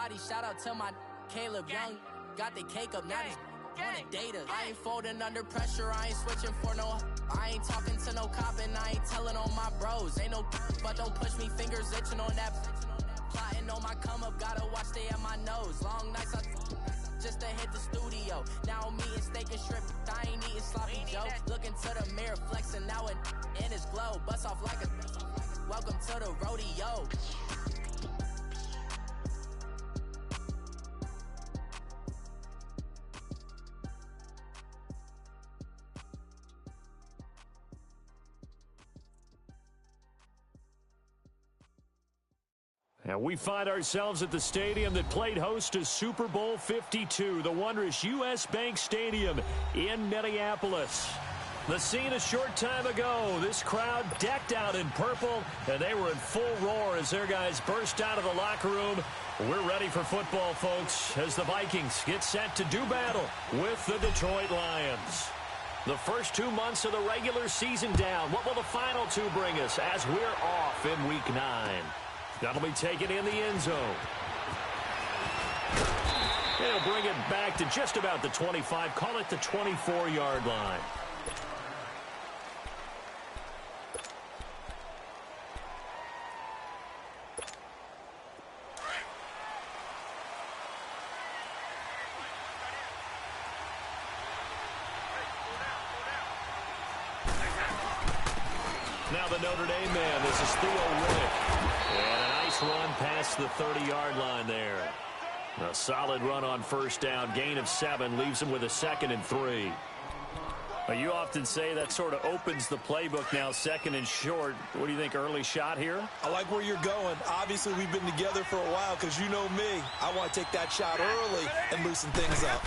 body. Shout out to my Caleb Young. Got the cake up, now these wanna date us. I ain't folding under pressure, I ain't switching for no. I ain't talking to no cop and I ain't telling on my bros. Ain't no but don't push me, fingers itching on that. Plotting on my come up, gotta watch stay at my nose. Long nights just to hit the studio. Now I'm eating steak and shrimp, I ain't eating sloppy joe. Looking to the mirror, flexing now and in his glow. Bust off like a welcome to the rodeo. And we find ourselves at the stadium that played host to Super Bowl 52, the wondrous U.S. Bank Stadium in Minneapolis. The scene a short time ago, this crowd decked out in purple, and they were in full roar as their guys burst out of the locker room. We're ready for football, folks, as the Vikings get set to do battle with the Detroit Lions. The first 2 months of the regular season down. What will the final two bring us as we're off in Week 9? That'll be taken in the end zone. They'll bring it back to just about the 25, call it the 24-yard line. Now the Notre Dame man, this is Theo Riddick. And a nice run past the 30-yard line there. A solid run on first down. Gain of 7 leaves him with a 2nd and 3. You often say that sort of opens the playbook now, 2nd and short. What do you think, early shot here? I like where you're going. Obviously, we've been together for a while because you know me. I want to take that shot early and loosen things up.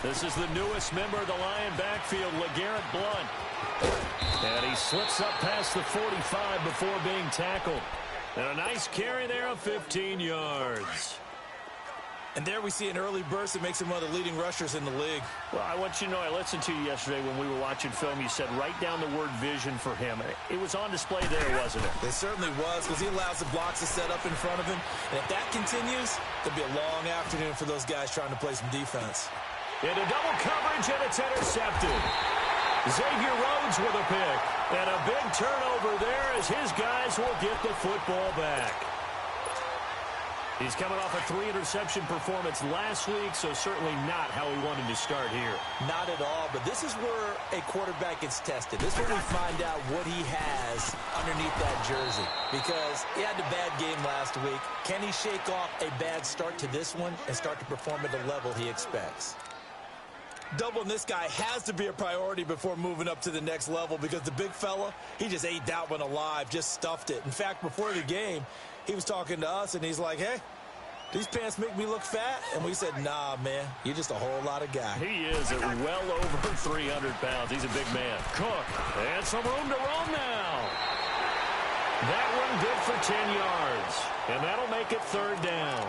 This is the newest member of the Lion backfield, LeGarrette Blount. And he slips up past the 45 before being tackled. And a nice carry there of 15 yards. And there we see an early burst that makes him one of the leading rushers in the league. Well, I want you to know, I listened to you yesterday when we were watching film. You said write down the word vision for him. It was on display there, wasn't it? It certainly was, because he allows the blocks to set up in front of him. And if that continues, there'll be a long afternoon for those guys trying to play some defense. Into double coverage, and it's intercepted. Xavier Rhodes with a pick. And a big turnover there as his guys will get the football back. He's coming off a 3-interception performance last week, so certainly not how he wanted to start here. Not at all, but this is where a quarterback gets tested. This is where we find out what he has underneath that jersey. Because he had a bad game last week. Can he shake off a bad start to this one and start to perform at the level he expects? Doubling this guy has to be a priority before moving up to the next level, because the big fella, he just ate that one alive, just stuffed it. In fact, before the game, he was talking to us, and he's like, hey, these pants make me look fat? And we said, nah, man, you're just a whole lot of guy. He is at well over 300 pounds. He's a big man. Cook, and some room to roam now. That one good for 10 yards, and that'll make it 3rd down.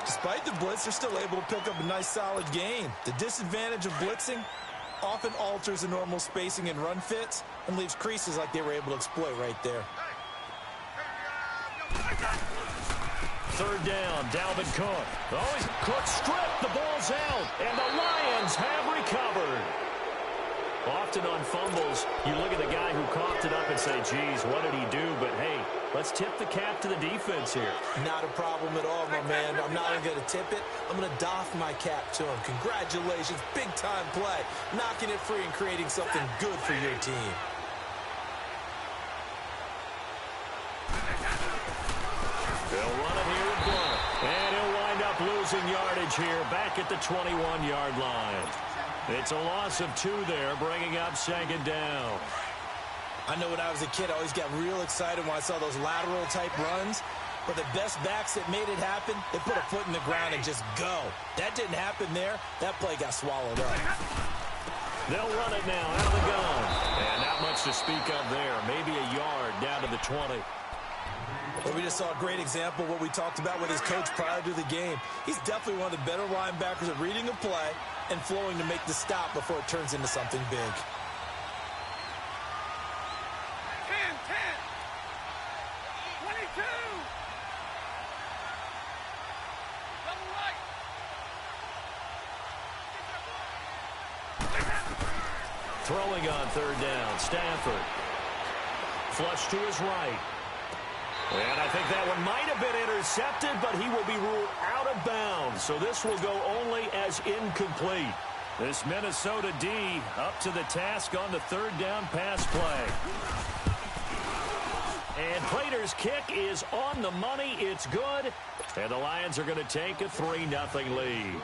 Despite the blitz, they're still able to pick up a nice, solid gain. The disadvantage of blitzing often alters the normal spacing and run fits and leaves creases like they were able to exploit right there. 3rd down, Dalvin Cook. Oh, Cook stripped, the ball's out, and the Lions have recovered. Often on fumbles, you look at the guy who coughed it up and say, geez, what did he do? But, hey, let's tip the cap to the defense here. Not a problem at all, my man. I'm not even going to tip it. I'm going to doff my cap to him. Congratulations, big-time play. Knocking it free and creating something good for your team. They'll run it here with Blount. And he'll wind up losing yardage here back at the 21-yard line. It's a loss of 2 there, bringing up 2nd down. I know when I was a kid, I always got real excited when I saw those lateral-type runs. But the best backs that made it happen, they put a foot in the ground and just go. That didn't happen there. That play got swallowed up. They'll run it now out of the gun. And not much to speak of there. Maybe a yard down to the 20. Well, we just saw a great example of what we talked about with his coach prior to the game. He's definitely one of the better linebackers at reading a play and flowing to make the stop before it turns into something big. 10, 22. Throwing on third down, Stafford. Flush to his right. And I think that one might have been intercepted, but he will be ruled out of bounds. So this will go only as incomplete. This Minnesota D up to the task on the third down pass play. And Prater's kick is on the money. It's good. And the Lions are going to take a 3-0 lead.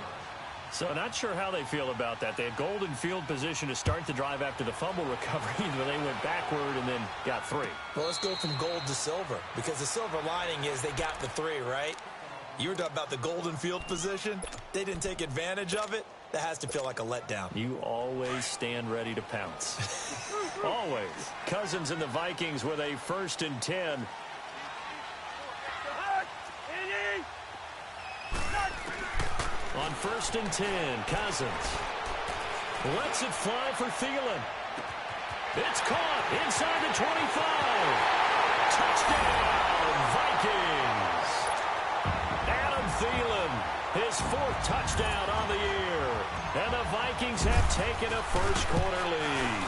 So not sure how they feel about that. They had golden field position to start the drive after the fumble recovery, but they went backward and then got 3. Well, let's go from gold to silver, because the silver lining is they got the 3, right? You were talking about the golden field position. They didn't take advantage of it. That has to feel like a letdown. You always stand ready to pounce. Always. Cousins and the Vikings with a 1st and 10. On 1st and 10, Cousins lets it fly for Thielen. It's caught inside the 25. Touchdown, Vikings. Adam Thielen, his 4th touchdown on the year. And the Vikings have taken a first-quarter lead.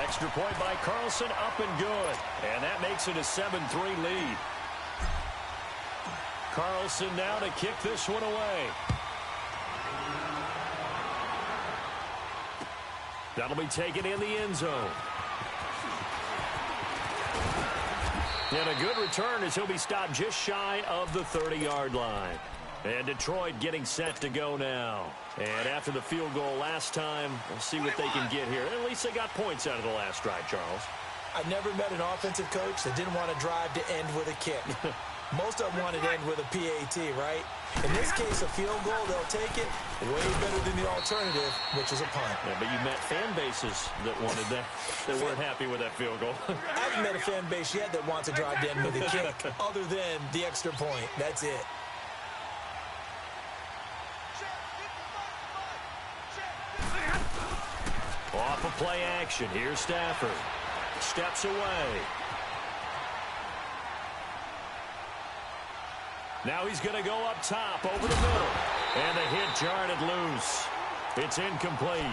Extra point by Carlson, up and good. And that makes it a 7-3 lead. Carlson now to kick this one away. That'll be taken in the end zone. And a good return as he'll be stopped just shy of the 30-yard line. And Detroit getting set to go now. And after the field goal last time, we'll see what they can get here. At least they got points out of the last drive, Charles. I've never met an offensive coach that didn't want to drive to end with a kick. Most of them want to end with a PAT, right? In this case, a field goal, they'll take it way better than the alternative, which is a punt. Yeah, but you met fan bases that wanted that, that weren't happy with that field goal. I haven't met a fan base yet that wants to drive to end with a kick, other than the extra point. That's it. Off of play action, here's Stafford. Steps away. Now he's going to go up top over the middle. And the hit jarred it loose. It's incomplete.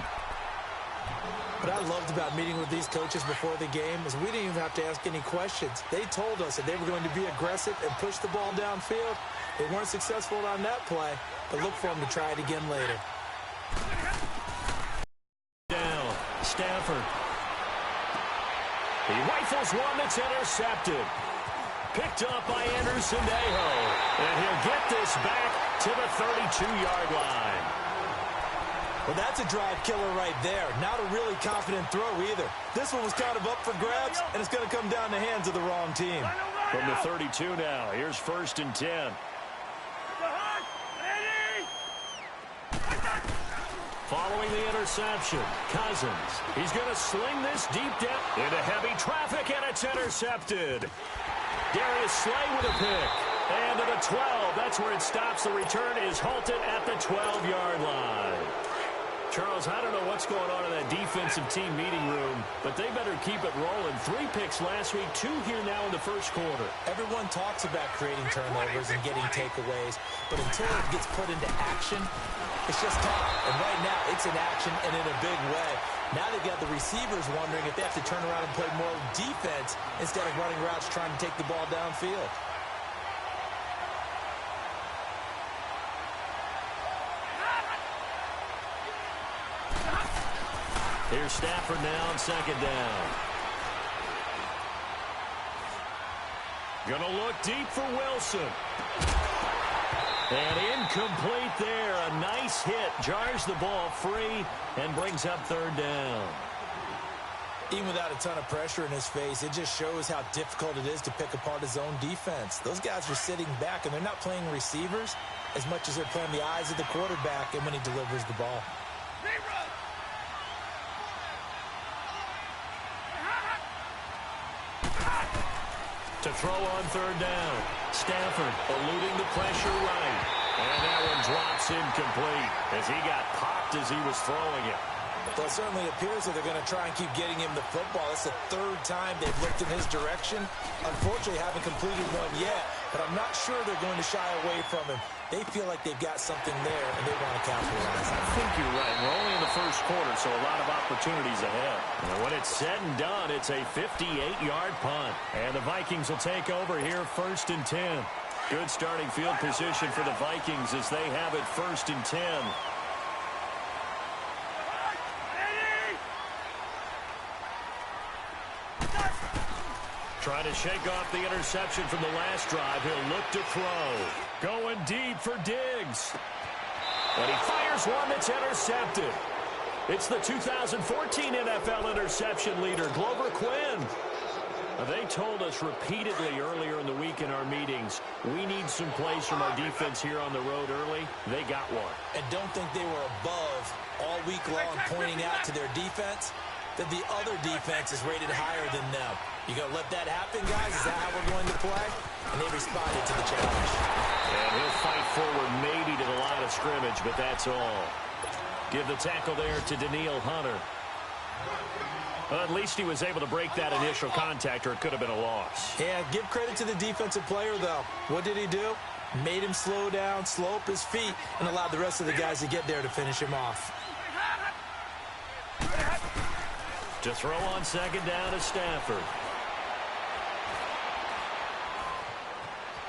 What I loved about meeting with these coaches before the game is we didn't even have to ask any questions. They told us that they were going to be aggressive and push the ball downfield. They weren't successful on that play, but look for them to try it again later. Down, Stafford. He rifles one that's intercepted. Picked up by Anderson-Dejo. And he'll get this back to the 32-yard line. Well, that's a drive killer right there. Not a really confident throw either. This one was kind of up for grabs, and it's going to come down the hands of the wrong team. From the 32 now, here's 1st and 10. Following the interception, Cousins. He's going to sling this deep down into heavy traffic, and it's intercepted. Darius Slay with a pick. And to the 12. That's where it stops. The return is halted at the 12-yard line. Charles, I don't know what's going on in that defensive team meeting room, but they better keep it rolling. 3 picks last week, 2 here now in the first quarter. Everyone talks about creating turnovers and getting takeaways, but until it gets put into action, it's just tough. And right now, it's in action and in a big way. Now they've got the receivers wondering if they have to turn around and play more defense instead of running routes trying to take the ball downfield. Here's Stafford now on 2nd down. Gonna look deep for Wilson. And incomplete there. A nice hit. Jars the ball free and brings up 3rd down. Even without a ton of pressure in his face, it just shows how difficult it is to pick apart his own defense. Those guys are sitting back, and they're not playing receivers as much as they're playing the eyes of the quarterback and when he delivers the ball. To throw on 3rd down. Stafford eluding the pressure right. And that one drops incomplete as he got popped as he was throwing it. Well, it certainly appears that they're going to try and keep getting him the football. That's the 3rd time they've looked in his direction. Unfortunately, haven't completed one yet. but I'm not sure they're going to shy away from him. They feel like they've got something there, and they want to capitalize. I think you're right. We're only in the first quarter, so a lot of opportunities ahead. And when it's said and done, it's a 58-yard punt. And the Vikings will take over here 1st and 10. Good starting field position for the Vikings as they have it 1st and 10. Trying to shake off the interception from the last drive. He'll look to throw. Going deep for Diggs. And he fires one that's intercepted. It's the 2014 NFL interception leader, Glover Quinn. They told us repeatedly earlier in the week in our meetings, we need some plays from our defense here on the road early. They got one. And don't think they were above all week long pointing out to their defense that the other defense is rated higher than them. You going to let that happen, guys? Is that how we're going to play? And they responded to the challenge. And he'll fight forward maybe to the line of scrimmage, but that's all. Give the tackle there to Daniil Hunter. Well, at least he was able to break that initial contact, or it could have been a loss. Yeah, give credit to the defensive player, though. What did he do? Made him slow down, slow up his feet, and allowed the rest of the guys to get there to finish him off. To throw on 2nd down is Stafford.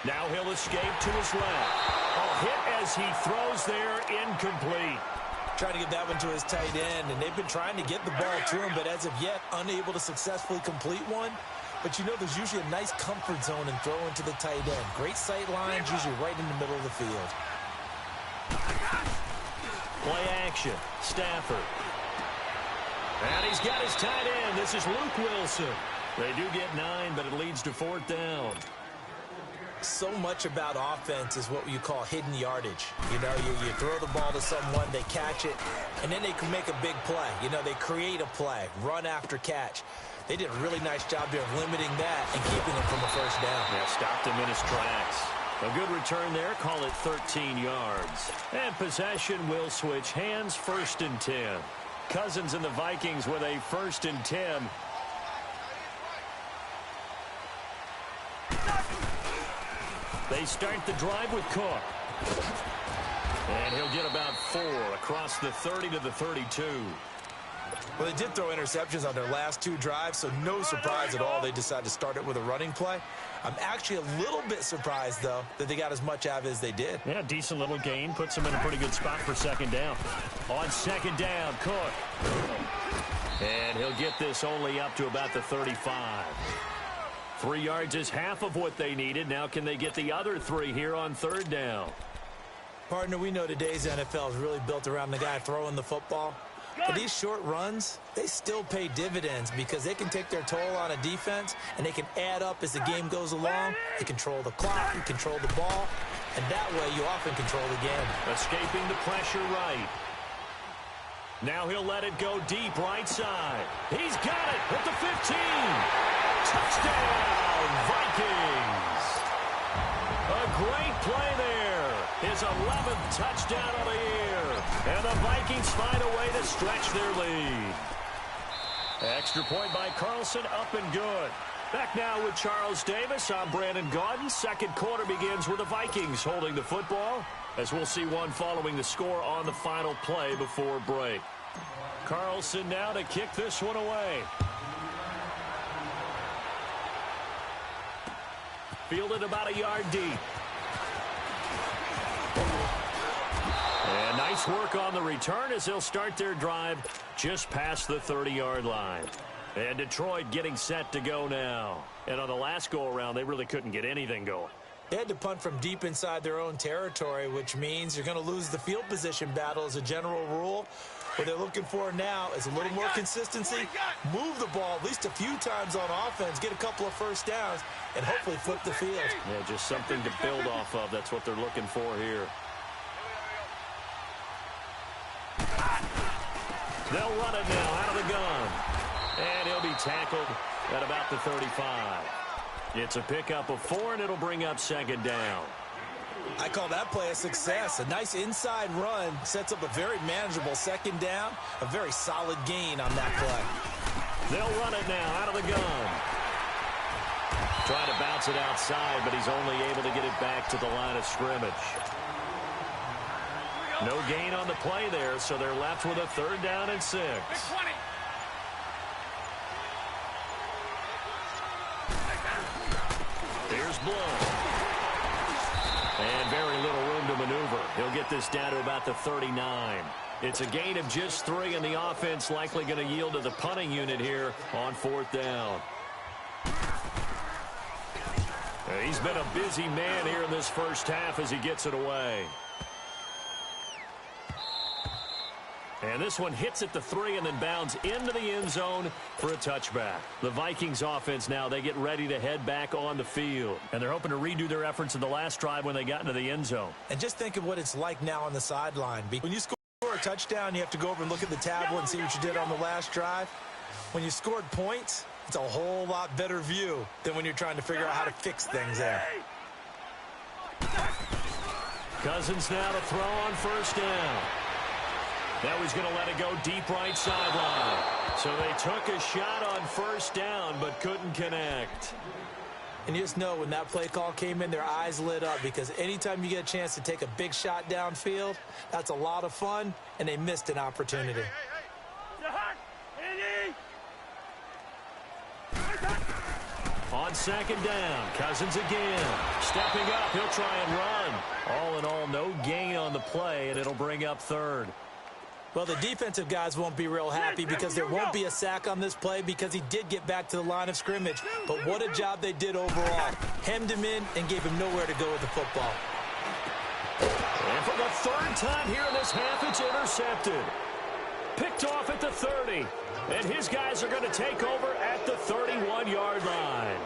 Now he'll escape to his left. A hit as he throws there, incomplete. Trying to get that one to his tight end, and they've been trying to get the ball to him, but as of yet, unable to successfully complete one. But you know, there's usually a nice comfort zone in throwing to the tight end. Great sight lines, usually right in the middle of the field. Play action. Stafford. And he's got his tight end. This is Luke Wilson. They do get 9, but it leads to 4th down. So much about offense is what you call hidden yardage. You know, you throw the ball to someone, they catch it, and then they can make a big play. You know, they create a play, run after catch. They did a really nice job there of limiting that and keeping him from a 1st down. Yeah, stopped him in his tracks. A good return there, call it 13 yards. And possession will switch hands, 1st and 10. Cousins and the Vikings with a 1st and 10. They start the drive with Cook. And he'll get about 4 across the 30 to the 32. Well, they did throw interceptions on their last 2 drives, so no surprise at all they decided to start it with a running play. I'm actually a little bit surprised, though, that they got as much out of it as they did. Yeah, decent little gain. Puts them in a pretty good spot for 2nd down. On 2nd down, Cook. And he'll get this only up to about the 35. 3 yards is half of what they needed. Now can they get the other 3 here on 3rd down? Partner, we know today's NFL is really built around the guy throwing the football. But these short runs, they still pay dividends because they can take their toll on a defense and they can add up as the game goes along. They control the clock, you control the ball, and that way you often control the game. Escaping the pressure right. Now he'll let it go deep right side. He's got it at the 15. Touchdown, Vikings. A great play there. His 11th touchdown of the year. And the Vikings find a way to stretch their lead. Extra point by Carlson, up and good. Back now with Charles Davis. I'm Brandon Gaudin. 2nd quarter begins with the Vikings holding the football, as we'll see one following the score on the final play before break. Carlson now to kick this one away. Fielded about a yard deep. And nice work on the return as they'll start their drive just past the 30-yard line. And Detroit getting set to go now. And on the last go-around, they really couldn't get anything going. They had to punt from deep inside their own territory, which means you're going to lose the field position battle as a general rule. What they're looking for now is a little more consistency, move the ball at least a few times on offense, get a couple of 1st downs, and hopefully flip the field. Yeah, just something to build off of. That's what they're looking for here. They'll run it now out of the gun. And he'll be tackled at about the 35. It's a pickup of 4, and it'll bring up 2nd down. I call that play a success. A nice inside run sets up a very manageable 2nd down. A very solid gain on that play. They'll run it now out of the gun. Trying to bounce it outside, but he's only able to get it back to the line of scrimmage. No gain on the play there, so they're left with a 3rd down and 6. Here's Blunt. And very little room to maneuver. He'll get this down to about the 39. It's a gain of just 3, and the offense likely going to yield to the punting unit here on 4th down. He's been a busy man here in this first half as he gets it away. And this one hits at the 3 and then bounds into the end zone for a touchback. The Vikings offense now, they get ready to head back on the field. And they're hoping to redo their efforts in the last drive when they got into the end zone. And just think of what it's like now on the sideline. When you score a touchdown, you have to go over and look at the tablet and see what you did on the last drive. When you scored points, it's a whole lot better view than when you're trying to figure out how to fix things there. Cousins now to throw on 1st down. Now he's going to let it go deep right sideline. So they took a shot on 1st down but couldn't connect. And you just know when that play call came in, their eyes lit up, because anytime you get a chance to take a big shot downfield, that's a lot of fun, and they missed an opportunity. On 2nd down, Cousins again. Stepping up, he'll try and run. All in all, no gain on the play, and it'll bring up 3rd. Well, the defensive guys won't be real happy because there won't be a sack on this play because he did get back to the line of scrimmage. But what a job they did overall. Hemmed him in and gave him nowhere to go with the football. And for the 3rd time here in this half, it's intercepted. Picked off at the 30. And his guys are going to take over at the 31-yard line.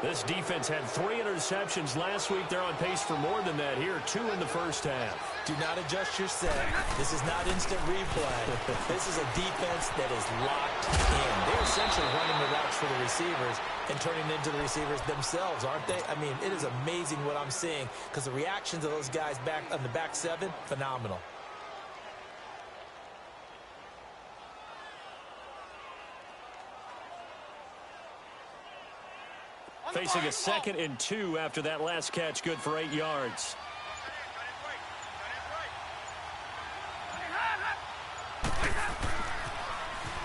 This defense had 3 interceptions last week. They're on pace for more than that here, 2 in the first half. Do not adjust your set. This is not instant replay. This is a defense that is locked in. They're essentially running the routes for the receivers and turning into the receivers themselves, aren't they? I mean, it is amazing what I'm seeing because the reactions of those guys back on the back 7, phenomenal. Facing a 2nd and 2 after that last catch, good for 8 yards.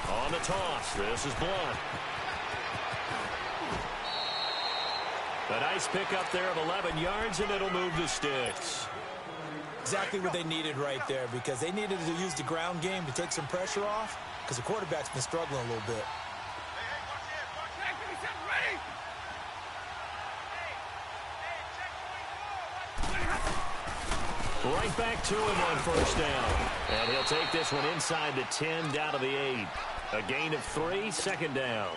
On the toss, this is Blunt. A nice pickup there of 11 yards, and it'll move the sticks. Exactly what they needed right there, because they needed to use the ground game to take some pressure off, because the quarterback's been struggling a little bit. Right back to him on 1st down. And he'll take this one inside the 10, down to the 8. A gain of 3, 2nd down.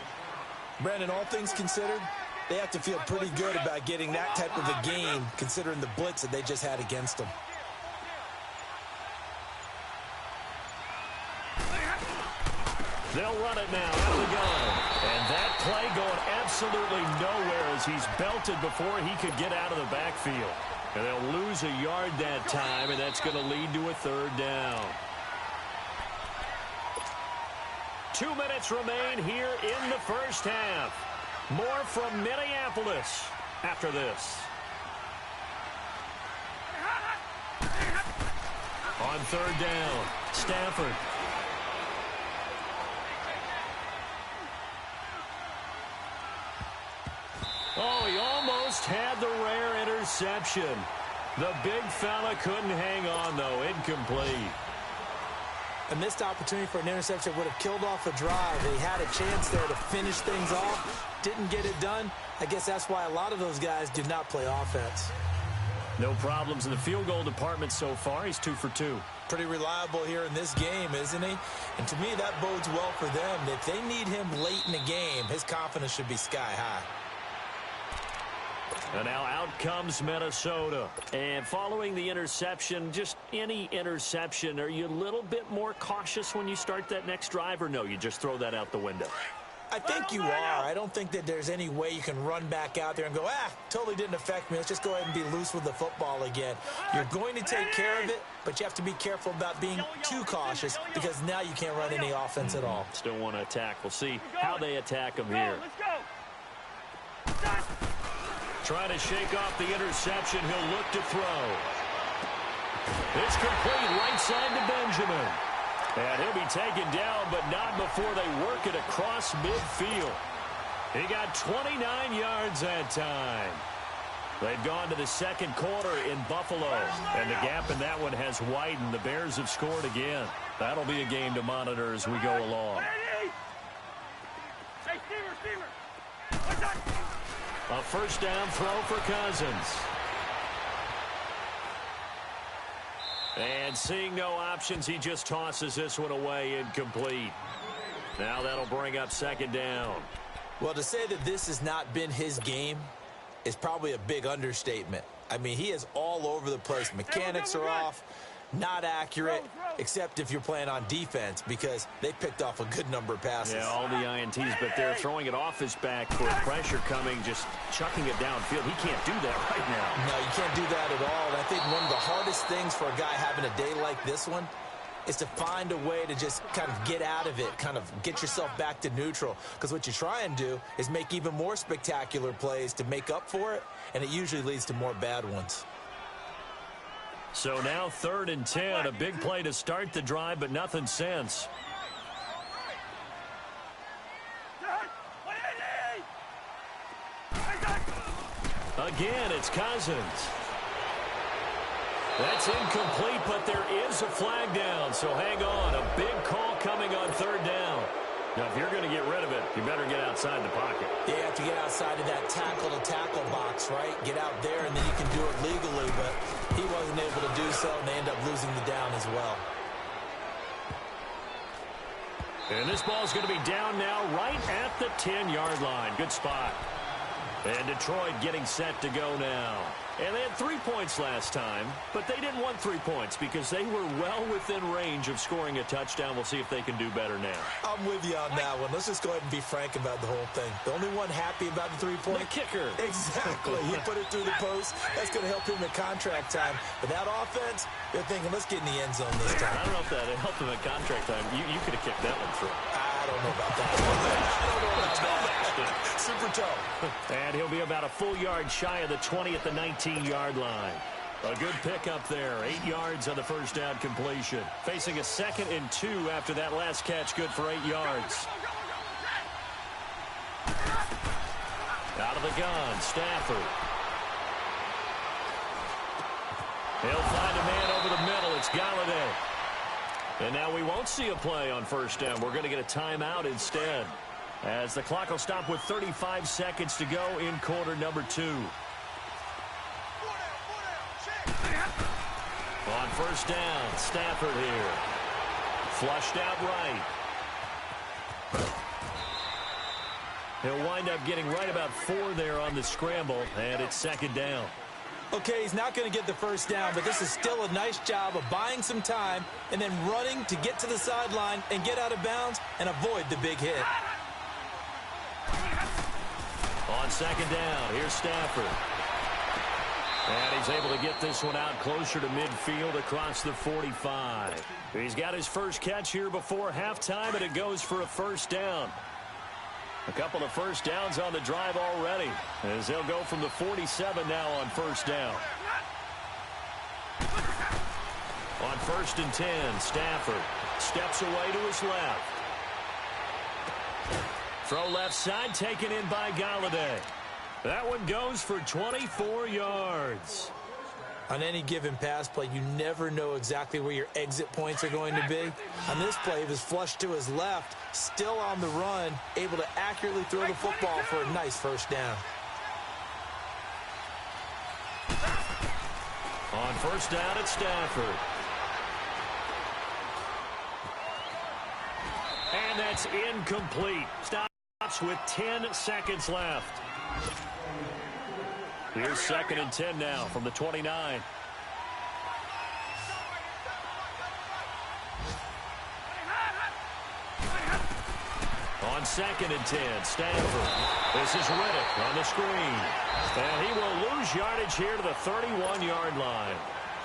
Brandon, all things considered, they have to feel pretty good about getting that type of a gain, considering the blitz that they just had against them. They'll run it now out of the gun. And that play going absolutely nowhere as he's belted before he could get out of the backfield. And they'll lose a yard that time, and that's going to lead to a 3rd down. 2 minutes remain here in the first half. More from Minneapolis after this. On 3rd down, Stafford. Oh, he almost had the rare interception. The big fella couldn't hang on, though. Incomplete. A missed opportunity for an interception would have killed off a drive. They had a chance there to finish things off. Didn't get it done. I guess that's why a lot of those guys do not play offense. No problems in the field goal department so far. He's 2 for 2. Pretty reliable here in this game, isn't he? And to me, that bodes well for them. If they need him late in the game, his confidence should be sky high. And now out comes Minnesota. And following the interception, just any interception, are you a little bit more cautious when you start that next drive, or no, you just throw that out the window? I think you are. I don't think that there's any way you can run back out there and go, totally didn't affect me. Let's just go ahead and be loose with the football again. You're going to take care of it, but you have to be careful about being too cautious because now you can't run any offense at all. Still want to attack. We'll see how they attack them here. Let's go. Trying to shake off the interception. He'll look to throw. It's complete right side to Benjamin. And he'll be taken down, but not before they work it across midfield. He got 29 yards that time. They've gone to the second quarter in Buffalo, and the gap in that one has widened. The Bears have scored again. That'll be a game to monitor as we go along. A first down throw for Cousins. And seeing no options, he just tosses this one away incomplete. Now that'll bring up second down. Well, to say that this has not been his game is probably a big understatement. I mean, he is all over the place. Mechanics are off, not accurate, except if you're playing on defense, because they picked off a good number of passes. Yeah, all the INTs, but they're throwing it off his back for pressure coming, just chucking it downfield. He can't do that right now. No, you can't do that at all. And I think one of the hardest things for a guy having a day like this one is to find a way to just kind of get out of it, kind of get yourself back to neutral. Because what you try and do is make even more spectacular plays to make up for it, and it usually leads to more bad ones. So now 3rd and 10, a big play to start the drive, but nothing since. Again, it's Cousins. That's incomplete, but there is a flag down, so hang on. A big call coming on 3rd down. Now, if you're going to get rid of it, you better get outside the pocket. Yeah, you have to get outside of that tackle-to-tackle box, right? Get out there, and then you can do it legally, but he wasn't able to do so, and they end up losing the down as well. And this ball's going to be down now right at the 10-yard line. Good spot. And Detroit getting set to go now. And they had 3 points last time, but they didn't want 3 points because they were well within range of scoring a touchdown. We'll see if they can do better now. I'm with you on that one. Let's just go ahead and be frank about the whole thing. The only one happy about the 3-point? The kicker. Exactly. He put it through the post. That's going to help him at contract time. But that offense, they're thinking, let's get in the end zone this time. I don't know if that helped him at contract time. You could have kicked that one through. I don't know about that. I don't know about that. Super toe. And he'll be about a full yard shy of the 20 at the 19-yard line. A good pickup there. 8 yards on the first down completion. Facing a 2nd and 2 after that last catch. Good for 8 yards. Out of the gun, Stafford. He'll find a man over the middle. It's Galladay. And now we won't see a play on first down. We're going to get a timeout instead, as the clock will stop with 35 seconds to go in quarter number 2. On first down, Stafford here. Flushed out right. He'll wind up getting right about 4 there on the scramble, and it's 2nd down. Okay, he's not going to get the first down, but this is still a nice job of buying some time and then running to get to the sideline and get out of bounds and avoid the big hit. On 2nd down, here's Stafford. And he's able to get this one out closer to midfield across the 45. He's got his first catch here before halftime, and it goes for a first down. A couple of first downs on the drive already, as they'll go from the 47 now on first down. On 1st and 10, Stafford steps away to his left. Throw left side, taken in by Galladay. That one goes for 24 yards. On any given pass play, you never know exactly where your exit points are going to be. On this play, he was flushed to his left, still on the run, able to accurately throw the football for a nice first down. On first down, it's Stafford. And that's incomplete. Stops with 10 seconds left. Here's 2nd and 10 now from the 29. On 2nd and 10, Stafford. This is Riddick on the screen. And he will lose yardage here to the 31-yard line.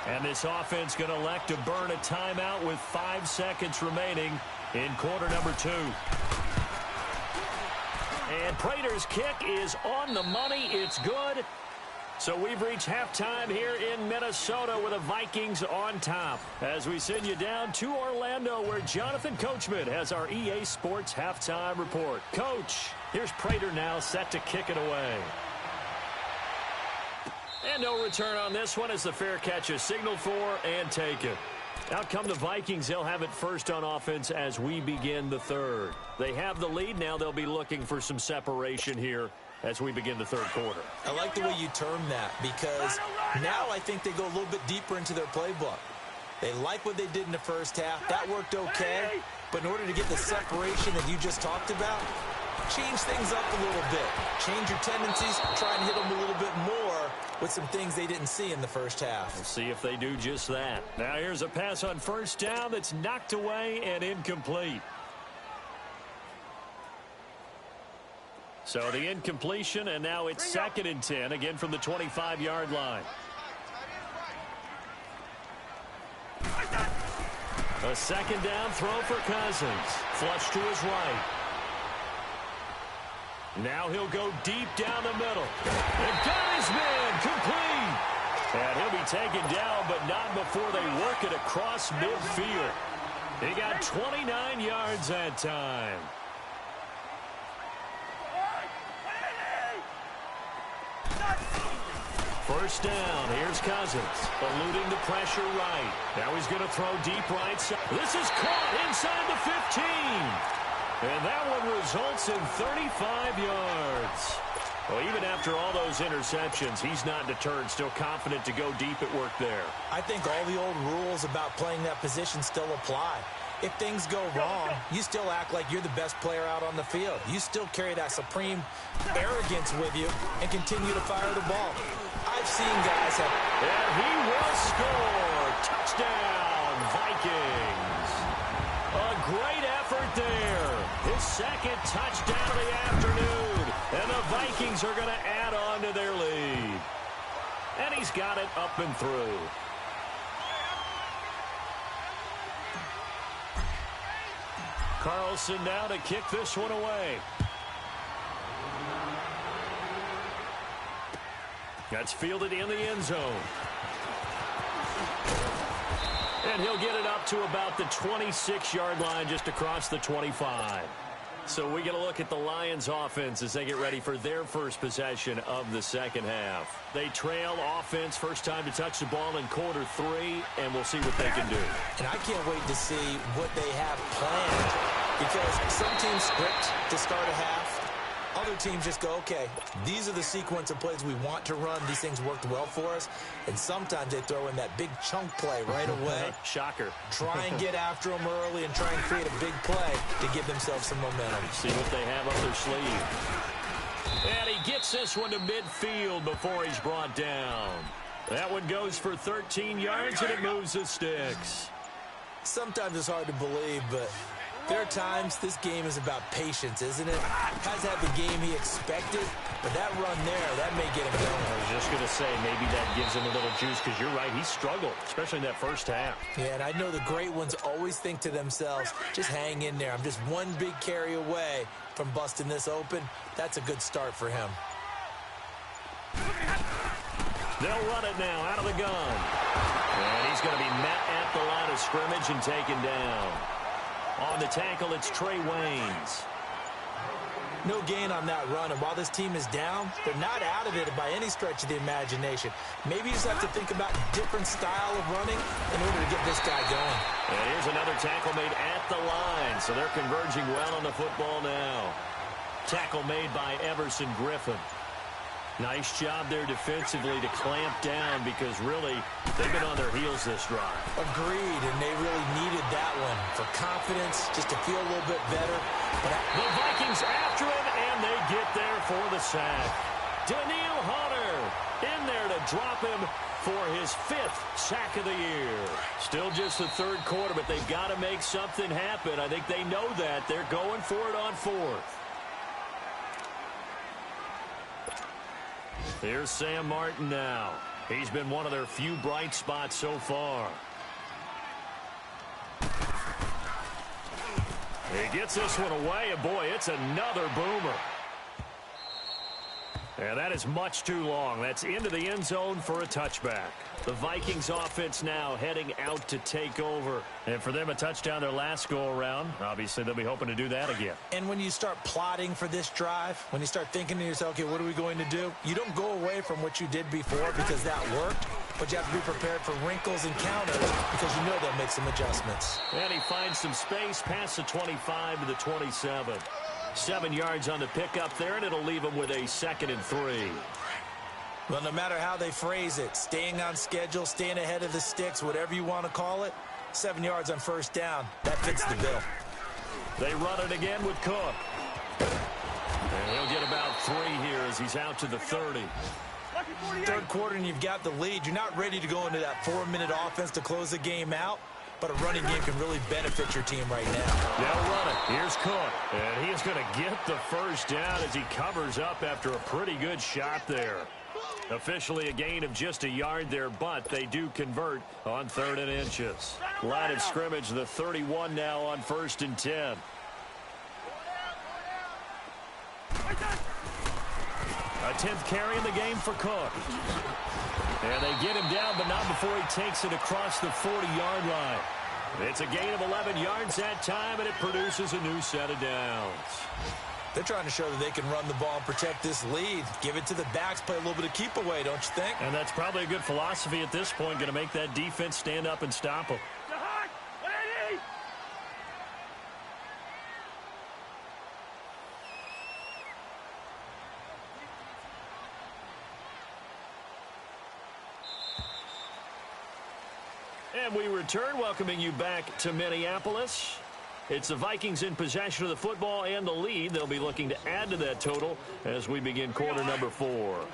And this offense going to elect to burn a timeout with 5 seconds remaining in quarter number 2. And Prater's kick is on the money. It's good. So we've reached halftime here in Minnesota with the Vikings on top. As we send you down to Orlando, where Jonathan Coachman has our EA Sports halftime report. Coach, here's Prater now set to kick it away. And no return on this one as the fair catch is signaled for and taken. Out come the Vikings. They'll have it first on offense as we begin the third. They have the lead. Now they'll be looking for some separation here as we begin the third quarter. I like the way you term that because now I think they go a little bit deeper into their playbook. They like what they did in the first half. That worked okay. But in order to get the separation that you just talked about, change things up a little bit. Change your tendencies. Try and hit them a little bit more with some things they didn't see in the first half. We'll see if they do just that. Now here's a pass on first down that's knocked away and incomplete. So the incompletion, and now it's 2nd and 10, again from the 25-yard line. A second down throw for Cousins. Flush to his right. Now he'll go deep down the middle. And got his man complete. And he'll be taken down, but not before they work it across midfield. He got 29 yards that time. First down. Here's Cousins. Eluding the pressure right. Now he's going to throw deep right side. This is caught inside the 15. And that one results in 35 yards. Well, even after all those interceptions, he's not deterred. Still confident to go deep at work there. I think all the old rules about playing that position still apply. If things go wrong, you still act like you're the best player out on the field. You still carry that supreme arrogance with you and continue to fire the ball. I've seen guys have... And he will score. Touchdown, Vikings. A great effort there. His second touchdown of the afternoon. And the Vikings are going to add on to their lead. And he's got it up and through. Carlson now to kick this one away. That's fielded in the end zone. And he'll get it up to about the 26-yard line, just across the 25. So we get a look at the Lions offense as they get ready for their first possession of the second half. They trail offense, first time to touch the ball in quarter 3, and we'll see what they can do. And I can't wait to see what they have planned, because some teams script to start a half. Other teams just go, okay, these are the sequence of plays we want to run. These things worked well for us. And sometimes they throw in that big chunk play right away. Shocker. Try and get after them early and try and create a big play to give themselves some momentum. See what they have up their sleeve. And he gets this one to midfield before he's brought down. That one goes for 13 yards, and it moves the sticks. Sometimes it's hard to believe, but there are times this game is about patience, isn't it? Has had the game he expected, but that run there, that may get him going. I was just going to say, maybe that gives him a little juice, because you're right, he struggled, especially in that first half. Yeah, and I know the great ones always think to themselves, just hang in there. I'm just one big carry away from busting this open. That's a good start for him. They'll run it now out of the gun. And he's going to be met at the line of scrimmage and taken down. On the tackle, it's Trey Waynes. No gain on that run, and while this team is down, they're not out of it by any stretch of the imagination. Maybe you just have to think about a different style of running in order to get this guy going. And here's another tackle made at the line, so they're converging well on the football now. Tackle made by Everson Griffin. Nice job there defensively to clamp down, because really they've been on their heels this drive. Agreed, and they really needed that one for confidence, just to feel a little bit better. But the Vikings after him, and they get there for the sack. Daniil Hunter in there to drop him for his 5th sack of the year. Still just the third quarter, but they've got to make something happen. I think they know that. They're going for it on 4th. Here's Sam Martin now. He's been one of their few bright spots so far. He gets this one away, and boy, it's another boomer. And that is much too long. That's into the end zone for a touchback. The Vikings offense now heading out to take over. And for them, a touchdown their last go-around. Obviously, they'll be hoping to do that again. And when you start plotting for this drive, when you start thinking to yourself, okay, what are we going to do? You don't go away from what you did before because that worked. But you have to be prepared for wrinkles and counters because you know they'll make some adjustments. And he finds some space past the 25 to the 27. 7 yards on the pickup there, and it'll leave him with a 2nd and 3. Well, no matter how they phrase it, staying on schedule, staying ahead of the sticks, whatever you want to call it, 7 yards on first down, that fits the bill. They run it again with Cook. And he'll get about 3 here as he's out to the 30. Third quarter and you've got the lead. You're not ready to go into that 4-minute offense to close the game out. But a running game can really benefit your team right now. They'll run it. Here's Cook. And he is going to get the first down as he covers up after a pretty good shot there. Officially a gain of just a yard there, but they do convert on 3rd and inches. Line of scrimmage, the 31 now on 1st and 10. A 10th carry in the game for Cook. And they get him down, but not before he takes it across the 40-yard line. It's a gain of 11 yards that time, and it produces a new set of downs. They're trying to show that they can run the ball and protect this lead. Give it to the backs, play a little bit of keep away, don't you think? And that's probably a good philosophy at this point, going to make that defense stand up and stop them. And we return, welcoming you back to Minneapolis. It's the Vikings in possession of the football and the lead. They'll be looking to add to that total as we begin quarter number 4.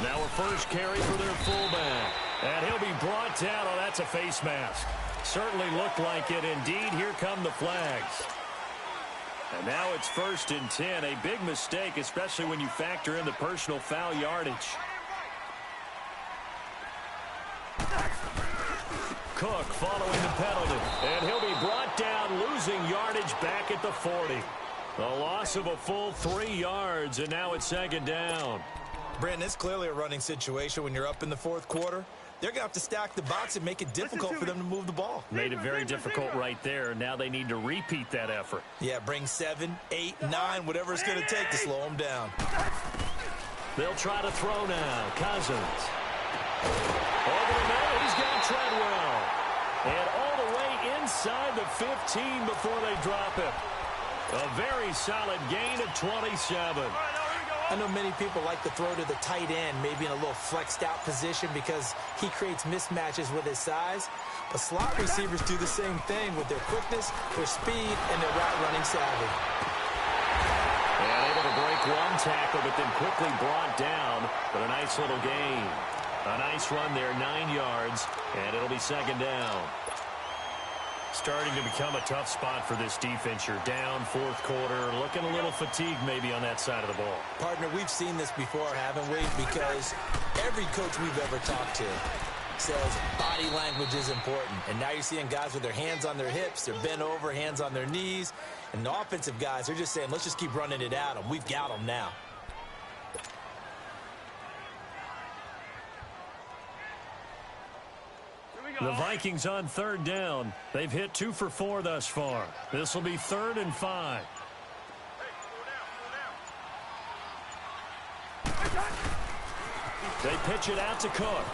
Now a first carry for their fullback. And he'll be brought down. Oh, that's a face mask. Certainly looked like it. Indeed, here come the flags. And now it's 1st and 10. A big mistake, especially when you factor in the personal foul yardage. Cook following the penalty. And he'll be brought down, losing yardage back at the 40. The loss of a full 3 yards, and now it's 2nd down. Brandon, it's clearly a running situation when you're up in the 4th quarter. They're going to have to stack the box and make it difficult for them to move the ball. Made it very difficult right there. Now they need to repeat that effort. Yeah, bring 7, 8, 9, whatever it's going to take to slow them down. They'll try to throw now. Cousins. Over the middle, he's got Treadwell. And all the way inside the 15 before they drop it. A very solid gain of 27. I know many people like to throw to the tight end, maybe in a little flexed out position because he creates mismatches with his size. But slot receivers do the same thing with their quickness, their speed, and their route running savvy. And able to break one tackle, but then quickly brought down. But a nice little gain. A nice run there, 9 yards, and it'll be 2nd down. Starting to become a tough spot for this defense. You're down 4th quarter, looking a little fatigued maybe on that side of the ball. Partner, we've seen this before, haven't we? Because every coach we've ever talked to says body language is important. And now you're seeing guys with their hands on their hips, they're bent over, hands on their knees. And the offensive guys, they're just saying, let's just keep running it at them. We've got them now. The Vikings on 3rd down. They've hit 2 for 4 thus far. This will be 3rd and 5. They pitch it out to Cook.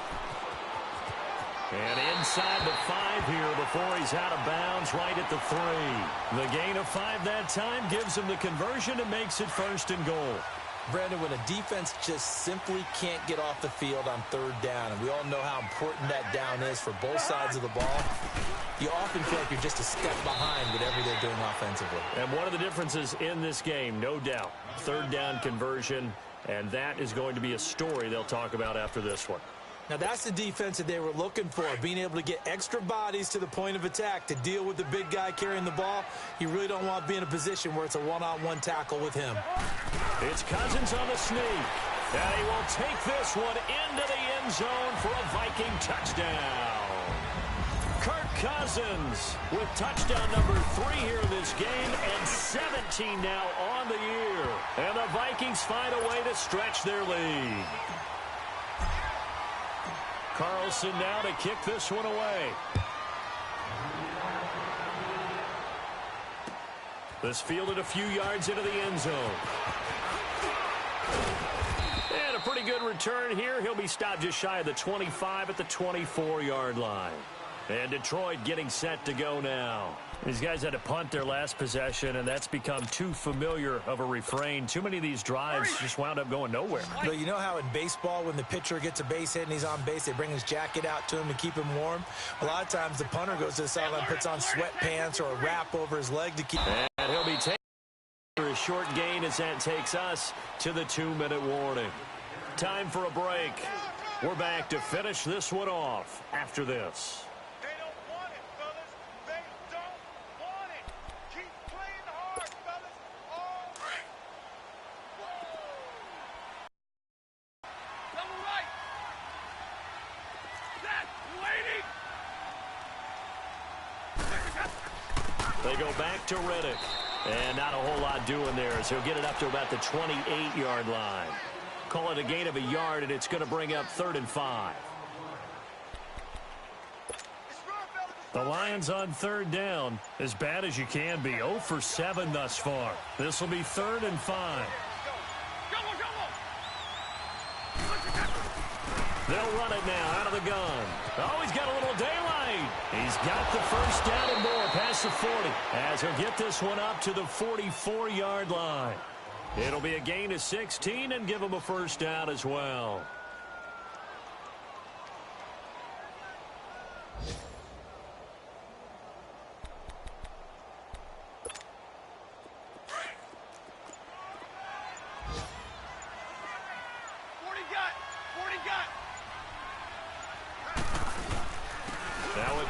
And inside the 5 here before he's out of bounds right at the 3. The gain of 5 that time gives him the conversion and makes it 1st and goal. Brandon, when a defense just simply can't get off the field on 3rd down, and we all know how important that down is for both sides of the ball, you often feel like you're just a step behind whatever they're doing offensively. And one of the differences in this game, no doubt, 3rd down conversion, and that is going to be a story they'll talk about after this one. Now, that's the defense that they were looking for, being able to get extra bodies to the point of attack to deal with the big guy carrying the ball. You really don't want to be in a position where it's a one-on-one tackle with him. It's Cousins on the sneak. And he will take this one into the end zone for a Viking touchdown. Kurt Cousins with touchdown number 3 here in this game, and 17 now on the year. And the Vikings find a way to stretch their lead. Carlson now to kick this one away. This fielded a few yards into the end zone. And a pretty good return here. He'll be stopped just shy of the 25 at the 24-yard line. And Detroit getting set to go now. These guys had to punt their last possession, and that's become too familiar of a refrain. Too many of these drives just wound up going nowhere. But you know how in baseball, when the pitcher gets a base hit and he's on base, they bring his jacket out to him to keep him warm? A lot of times the punter goes to the sideline, puts on sweatpants or a wrap over his leg to keep... And he'll be taking for a short gain as that takes us to the 2-minute warning. Time for a break. We're back to finish this one off after this. They go back to Riddick. And not a whole lot doing there as he'll get it up to about the 28-yard line. Call it a gain of a yard, and it's going to bring up 3rd and 5. The Lions on 3rd down. As bad as you can be. 0 for 7 thus far. This will be 3rd and 5. They'll run it now out of the gun. Oh, he's got a little daylight. He's got the first down and more past the 40 as he'll get this one up to the 44-yard line. It'll be a gain of 16 and give him a first down as well.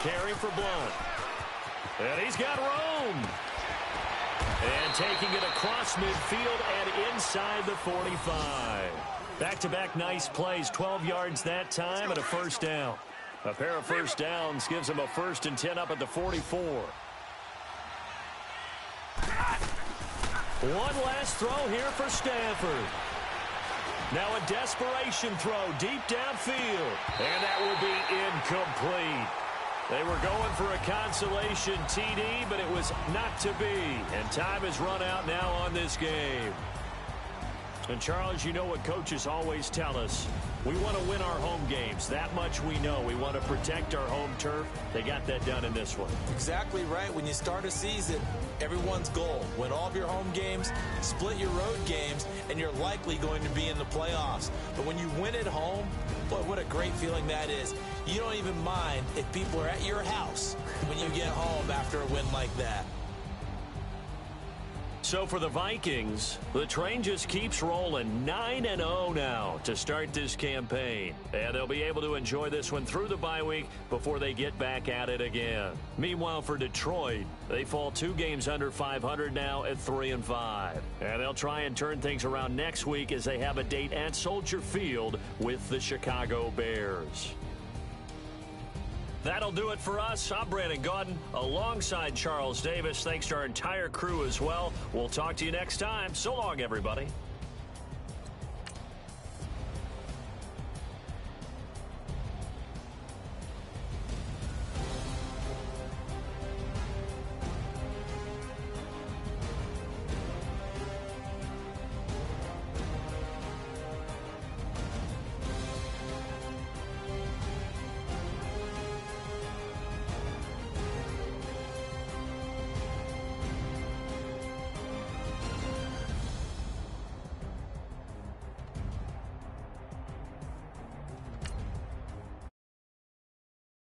Carry for Blunt. And he's got room. And taking it across midfield and inside the 45. Back-to-back nice plays. 12 yards that time and a first down. A pair of first downs gives him a 1st and 10 up at the 44. One last throw here for Stafford. Now a desperation throw deep downfield. And that will be incomplete. They were going for a consolation TD, but it was not to be. And time has run out now on this game. And, Charles, you know what coaches always tell us. We want to win our home games. That much we know. We want to protect our home turf. They got that done in this one. Exactly right. When you start a season, everyone's goal: win all of your home games, split your road games, and you're likely going to be in the playoffs. But when you win at home, boy, what a great feeling that is. You don't even mind if people are at your house when you get home after a win like that. So for the Vikings, the train just keeps rolling. 9-0 now to start this campaign. And they'll be able to enjoy this one through the bye week before they get back at it again. Meanwhile, for Detroit, they fall 2 games under 500 now at 3-5. And they'll try and turn things around next week as they have a date at Soldier Field with the Chicago Bears. That'll do it for us. I'm Brandon Gaudin alongside Charles Davis. Thanks to our entire crew as well. We'll talk to you next time. So long, everybody.